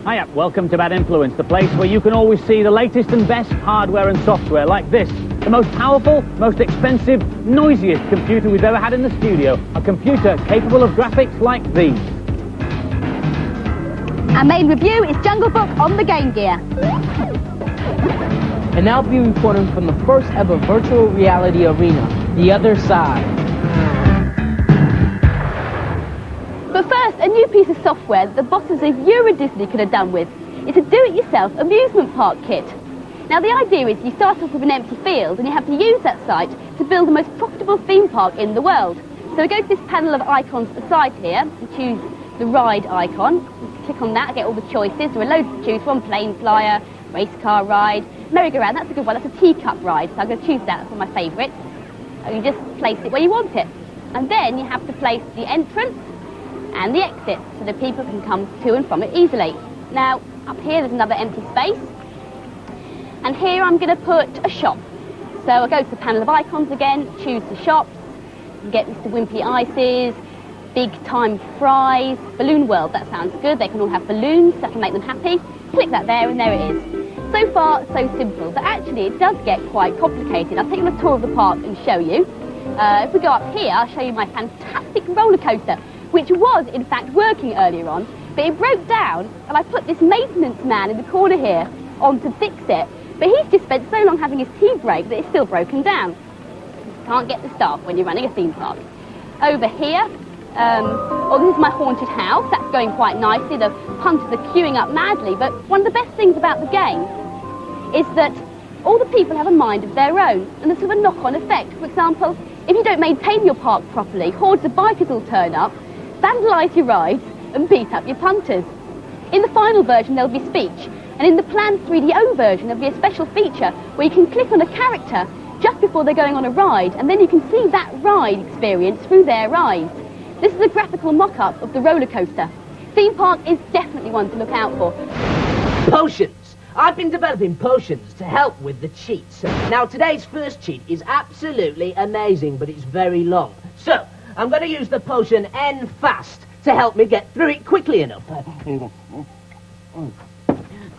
Hiya, welcome to Bad Influence, the place where you can always see the latest and best hardware and software like this. The most powerful, most expensive, noisiest computer we've ever had in the studio. A computer capable of graphics like these. Our main review is Jungle Book on the Game Gear. And I'll be reporting from the first ever virtual reality arena, The Other Side. But first, a new piece of software that the bosses of Euro Disney could have done with. It's a do-it-yourself amusement park kit. Now the idea is you start off with an empty field and you have to use that site to build the most profitable theme park in the world. So we go to this panel of icons at the side here and choose the ride icon. Click on that, get all the choices. There are loads to choose from: plane flyer, race car ride, merry-go-round. That's a good one. That's a teacup ride, so I'm going to choose that. That's one of my favourites. And you just place it where you want it. And then you have to place the entrance and the exit so that people can come to and from it easily. Now, up here there's another empty space. And here I'm going to put a shop. So I'll go to the panel of icons again, choose the shops, get Mr. Wimpy Ices, Big Time Fries, Balloon World. That sounds good. They can all have balloons, that can make them happy. Click that there and there it is. So far, so simple, but actually it does get quite complicated. I'll take you on a tour of the park and show you. If we go up here, I'll show you my fantastic roller coaster, which was in fact working earlier on, but it broke down and I put this maintenance man in the corner here on to fix it, but he's just spent so long having his tea break that it's still broken down. Can't get the staff when you're running a theme park. Over here, this is my haunted house. That's going quite nicely. The punters are queuing up madly, but one of the best things about the game is that all the people have a mind of their own, and there's sort of a knock-on effect. For example, if you don't maintain your park properly, hordes of bikers will turn up, vandalise your rides and beat up your punters. In the final version there'll be speech, and in the planned 3DO version there'll be a special feature where you can click on a character just before they're going on a ride, and then you can see that ride experience through their eyes. This is a graphical mock-up of the roller coaster. Theme park is definitely one to look out for. Potions! I've been developing potions to help with the cheats. Now today's first cheat is absolutely amazing, but it's very long. So, I'm going to use the potion N Fast to help me get through it quickly enough.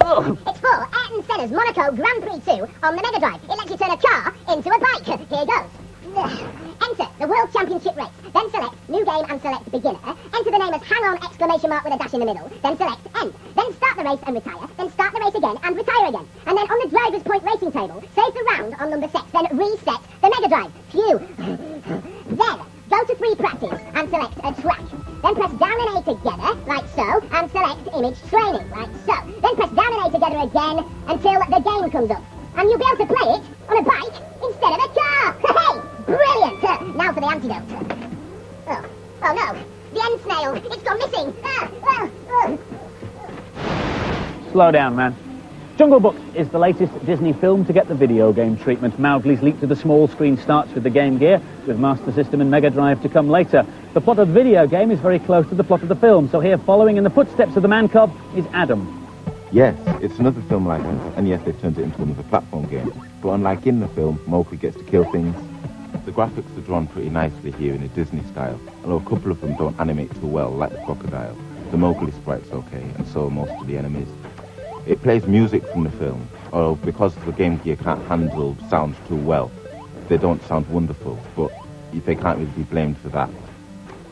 Oh. It's for Ayrton Senna's Monaco Grand Prix 2 on the Mega Drive. It lets you turn a car into a bike. Here goes. Enter the World Championship race. Then select New Game and select Beginner. Enter the name as Hang On exclamation mark with a dash in the middle. Then select End. Then start the race and retire. Then start the race again and retire again. And then on the driver's point racing table, save the round on number 6. Then reset the Mega Drive. Phew. Then go to free practice and select a track. Then press down and A together, like so, and select image training, like so. Then press down and A together again until the game comes up. And you'll be able to play it on a bike instead of a car. Hey, brilliant! Now for the antidote. Oh no, the end snail, it's gone missing. Slow down, man. Jungle Book is the latest Disney film to get the video game treatment. Mowgli's leap to the small screen starts with the Game Gear, with Master System and Mega Drive to come later. The plot of the video game is very close to the plot of the film, so here, following in the footsteps of the man-cub, is Adam. Yes, it's another film like this, and yes, they've turned it into another platform game. But unlike in the film, Mowgli gets to kill things. The graphics are drawn pretty nicely here in a Disney style, although a couple of them don't animate too well, like the crocodile. The Mowgli sprite's okay, and so are most of the enemies. It plays music from the film, although because the Game Gear can't handle sounds too well, they don't sound wonderful, but they can't really be blamed for that.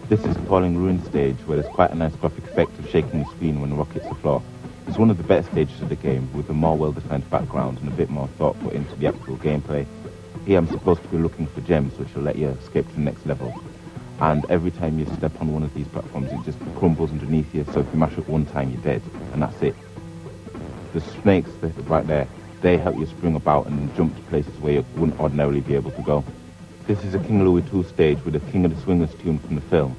This is the Falling Ruin stage, where there's quite a nice graphic effect of shaking the screen when the rockets the floor. It's one of the better stages of the game, with a more well-defined background and a bit more thought put into the actual gameplay. Here I'm supposed to be looking for gems, which will let you escape to the next level. And every time you step on one of these platforms, it just crumbles underneath you, so if you mash it one time, you're dead, and that's it. The snakes right there, they help you spring about and jump to places where you wouldn't ordinarily be able to go. This is a King Louie 2 stage with a King of the Swingers tune from the film.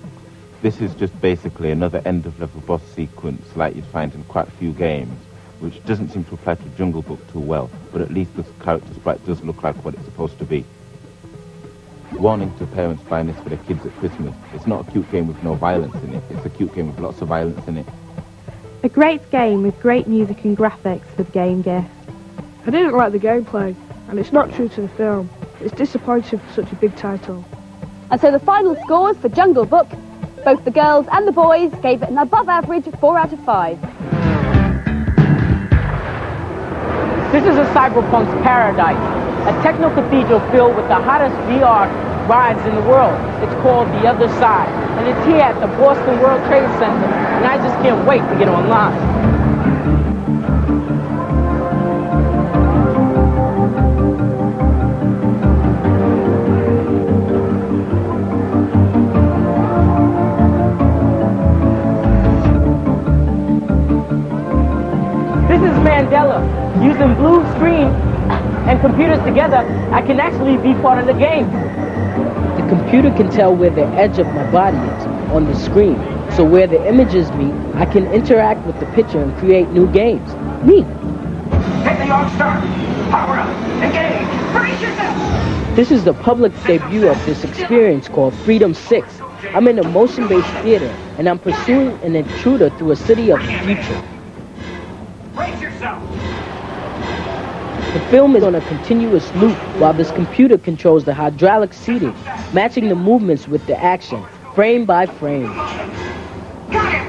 This is just basically another end-of-level boss sequence like you'd find in quite a few games, which doesn't seem to apply to Jungle Book too well, but at least the character sprite does look like what it's supposed to be. Warning to parents buying this for their kids at Christmas. It's not a cute game with no violence in it, it's a cute game with lots of violence in it. A great game with great music and graphics for the Game Gear. I didn't like the gameplay, and it's not true to the film. It's disappointing for such a big title. And so the final scores for Jungle Book, both the girls and the boys gave it an above average 4 out of 5. This is a cyberpunk's paradise, a techno-cathedral filled with the hottest VR rides in the world. It's called The Other Side, and it's here at the Boston World Trade Center, and I just can't wait to get online. Using blue screen and computers together, I can actually be part of the game. The computer can tell where the edge of my body is on the screen. So where the images meet, I can interact with the picture and create new games. Neat. Hit the on start. Power up. Engage. Brace yourself. This is the public debut of this experience called Freedom 6. I'm in a motion-based theater, and I'm pursuing an intruder through a city of the future. Brace yourself. The film is on a continuous loop while this computer controls the hydraulic seating, matching the movements with the action, frame by frame. Got it.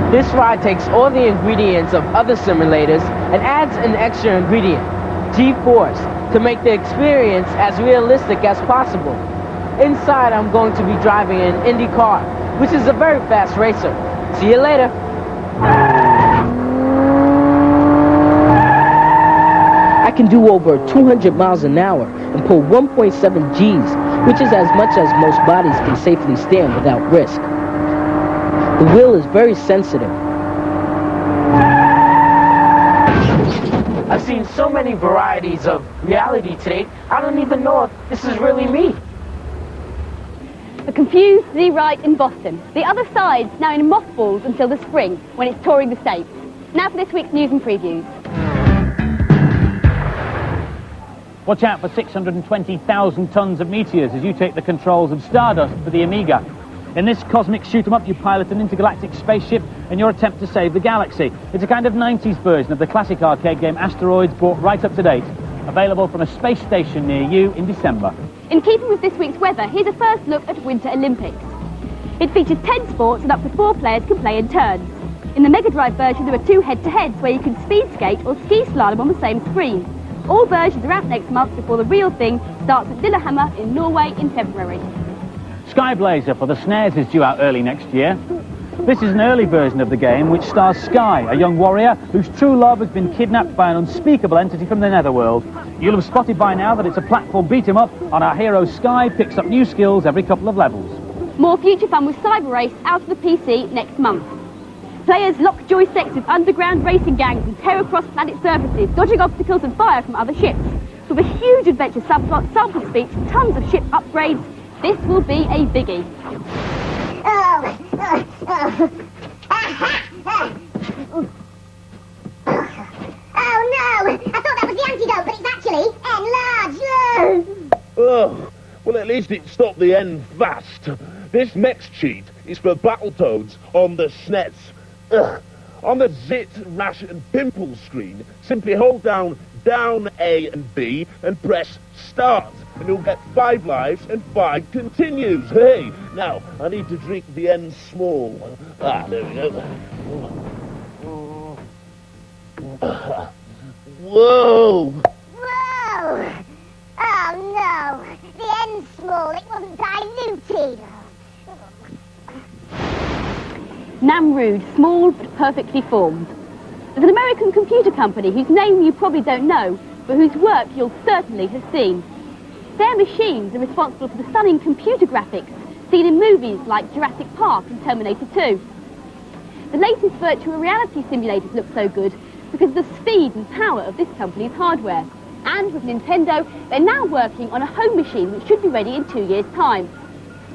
This ride takes all the ingredients of other simulators and adds an extra ingredient, G-Force, to make the experience as realistic as possible. Inside, I'm going to be driving an Indy car, which is a very fast racer. See you later. I can do over 200 miles an hour and pull 1.7 Gs, which is as much as most bodies can safely stand without risk. The wheel is very sensitive. I've seen so many varieties of reality today, I don't even know if this is really me. The confused Z Right in Boston. The Other Side's now in mothballs until the spring, when it's touring the States. Now for this week's news and previews. Watch out for 620,000 tons of meteors as you take the controls of Stardust for the Amiga. In this cosmic shoot-'em-up, you pilot an intergalactic spaceship in your attempt to save the galaxy. It's a kind of 90s version of the classic arcade game Asteroids, brought right up to date. Available from a space station near you in December. In keeping with this week's weather, here's a first look at Winter Olympics. It features 10 sports and up to 4 players can play in turns. In the Mega Drive version, there are 2 head-to-heads where you can speed skate or ski slalom on the same screen. All versions are out next month before the real thing starts at Lillehammer in Norway in February. Skyblazer for the SNES is due out early next year. This is an early version of the game which stars Sky, a young warrior whose true love has been kidnapped by an unspeakable entity from the netherworld. You'll have spotted by now that it's a platform beat-em-up, and our hero Sky picks up new skills every couple of levels. More future fun with Cyber Race out of the PC next month. Players lock joysticks with underground racing gangs and tear across planet surfaces, dodging obstacles and fire from other ships. With a huge adventure subplot, sample speech, tons of ship upgrades, this will be a biggie. Oh no! I thought that was the antidote, but it's actually enlarged. Oh, well, at least it stopped the end fast. This next cheat is for Battletoads on the SNES. On the Zit, Rash and Pimple screen, simply hold down A and B and press Start, and you'll get 5 lives and 5 continues. Hey, now, I need to drink the N small. Ah, there we go. Whoa! Whoa! Oh no! The N small, it wasn't diluted. Namrud, small but perfectly formed. There's an American computer company whose name you probably don't know, but whose work you'll certainly have seen. Their machines are responsible for the stunning computer graphics seen in movies like Jurassic Park and Terminator 2. The latest virtual reality simulators look so good because of the speed and power of this company's hardware. And with Nintendo, they're now working on a home machine which should be ready in 2 years' time.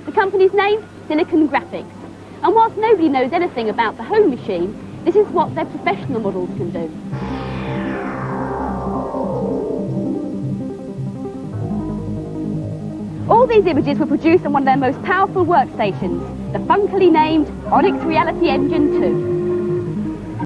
The company's name? Silicon Graphics. And whilst nobody knows anything about the home machine, this is what their professional models can do. All these images were produced on one of their most powerful workstations, the funkily named Onyx Reality Engine 2.